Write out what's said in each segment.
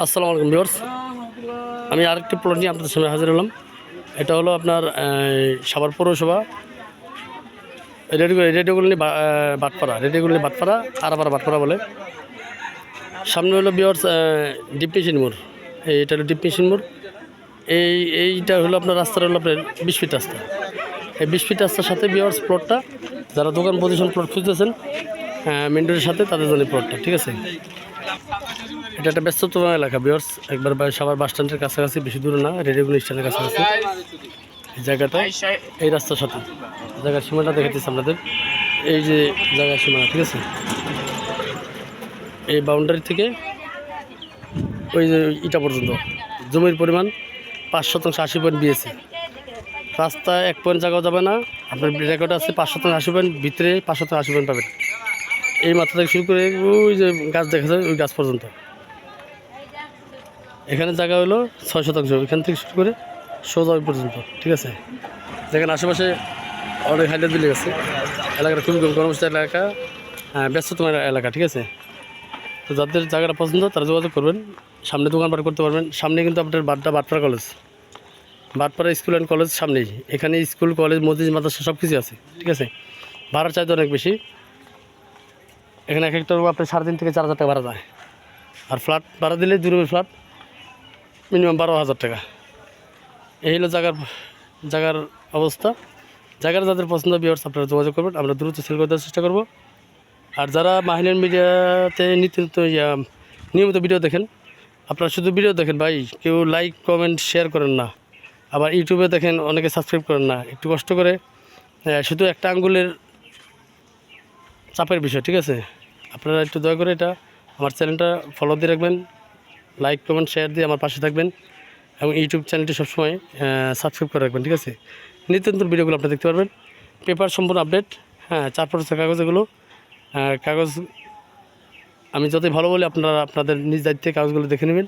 আসসালামু আলাইকুম ভিউয়ার্স, আমি আরেকটি প্লট নিয়ে আপনাদের সামনে হাজির হলাম। এটা হলো আপনার সাভার পৌরসভা রেডিওগুলি বাটপাড়া আরাপাড়া বাটপাড়া বলে। সামনে হলো ভিউয়ার্স ডিপ মেশিন মোড়। এইটা হলো ডিপ মেশিন মোড়। এইটা হলো আপনার রাস্তাটা হলো আপনার 20 ফিট রাস্তা। এই 20 ফিট রাস্তার সাথে ভিউয়ার্স প্লটটা, যারা দোকান পজিশন প্লট খুঁজতেছেন মেন রোডের সাথে, তাদের জন্য প্লটটা, ঠিক আছে। এটা একটা ব্যস্ততম এলাকা ভিউয়ার্স, একবার সাভার বাস স্ট্যান্ডের কাছাকাছি, বেশি দূরে না, রেডিওগুলো স্ট্যান্ডের কাছাকাছি। এই জায়গাটা এই রাস্তার সাথে জায়গার সীমাটা দেখাচ্ছি আপনাদের। এই যে জায়গার সীমানা, ঠিক আছে, এই বাউন্ডারি থেকে ওই যে ইটা পর্যন্ত জমির পরিমাণ 5% 80 পয়েন্ট বিএসি। রাস্তা 1 পয়েন্ট জায়গাও যাবে না। আপনার রেকর্ড আছে 5% 80 পয়েন্ট, ভিতরে 5% 80 পয়েন্ট পাবেন। এই মাথা থেকে শুরু করে ওই যে গাছ দেখা যায় ওই গাছ পর্যন্ত। এখানে জায়গা হলো 6%, এখান থেকে শুরু করে সোজা ওই পর্যন্ত, ঠিক আছে। যেখানে আশেপাশে অনেক হাইলাইট বিল্ডিং আছে। এলাকাটা খুবই কর্মস্থল এলাকা, ব্যস্ততম এলাকা, ঠিক আছে। তো যাদের জায়গাটা পছন্দ তারা যোগাযোগ করবেন। সামনে দোকানপাট করতে পারবেন। সামনে কিন্তু আপনার Bhatpara college, Bhatpara school and college সামনেই। এখানে স্কুল, কলেজ, মসজিদ, মাদ্রাসা সব কিছু আছে, ঠিক আছে। ভাড়ার চাইতে অনেক বেশি। এখানে এক একটা রুম আপনার 3.5 থেকে 4 হাজার টাকা ভাড়া যায়। আর ফ্ল্যাট ভাড়া দিলে 2 রুমের ফ্ল্যাট মিনিমাম 12,000 টাকা। এই হলো জায়গার অবস্থা। জায়গার যাদের পছন্দ ভিউয়ার্স আপনারা যোগাযোগ করবেন, আমরা দ্রুত সেল করে দেওয়ার চেষ্টা করব। আর যারা মাহিনের মিডিয়াতে নিয়মিত ভিডিও দেখেন, আপনারা শুধু ভিডিও দেখেন ভাই, কেউ লাইক কমেন্ট শেয়ার করেন না। আবার ইউটিউবে দেখেন অনেকে সাবস্ক্রাইব করেন না। একটু কষ্ট করে, শুধু একটা আঙ্গুলের চাপের বিষয়, ঠিক আছে। আপনারা একটু দয়া করে এটা আমার চ্যানেলটা ফলো দিয়ে রাখবেন, লাইক কমেন্ট শেয়ার দিয়ে আমার পাশে থাকবেন, এবং ইউটিউব চ্যানেলটি সবসময় সাবস্ক্রাইব করে রাখবেন, ঠিক আছে। নিত্য নতুন ভিডিওগুলো আপনারা দেখতে পারবেন। পেপার সম্পূর্ণ আপডেট, 4% কাগজ। এগুলো কাগজ আমি যতই ভালো বলি, আপনারা আপনাদের নিজ দায়িত্বে কাগজগুলো দেখে নেবেন।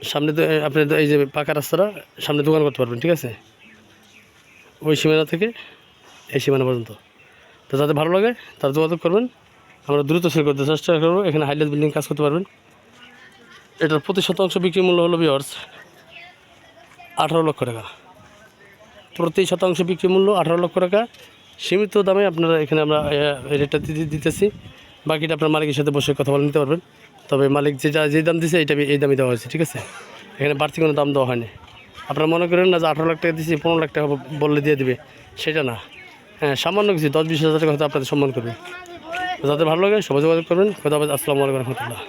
সামনে তো আপনি এই যে পাকা রাস্তাটা, সামনে দোকান করতে পারবেন, ঠিক আছে, ওই সীমানা থেকে এই সীমানা পর্যন্ত। তো যাদের ভালো লাগে তারা যোগাযোগ করবেন, আমরা দ্রুত সেল করতে চেষ্টা করবো। এখানে হাইলাইট বিল্ডিং কাজ করতে পারবেন। এটার প্রতি শতাংশ বিক্রি মূল্য হলো ভিউয়ার্স 18 লক্ষ টাকা। প্রতি শতাংশ বিক্রি মূল্য 18 লক্ষ টাকা। সীমিত দামে আপনারা এখানে আমরা রেটটা দিতেছি। বাকিটা আপনার মালিকের সাথে বসে কথা বলে নিতে পারবেন। তবে মালিক যে দাম দিয়েছে এই দামই দেওয়া হয়েছে, ঠিক আছে। এখানে বাড়তি কোনো দাম দেওয়া হয়নি। আপনারা মনে করেন না যে 18 লাখ টাকা দিয়েছি 15 লাখ টাকা বললে দিয়ে দেবে, সেটা না। সামান্য কিছু 10-20 হাজার টাকা হয়তো আপনাদের সম্মান করবে। যাদের ভালো লাগে সবাই যোগাযোগ করবেন। কথা হবে। আসসালামু আলাইকুম রহমতুল্লাহ।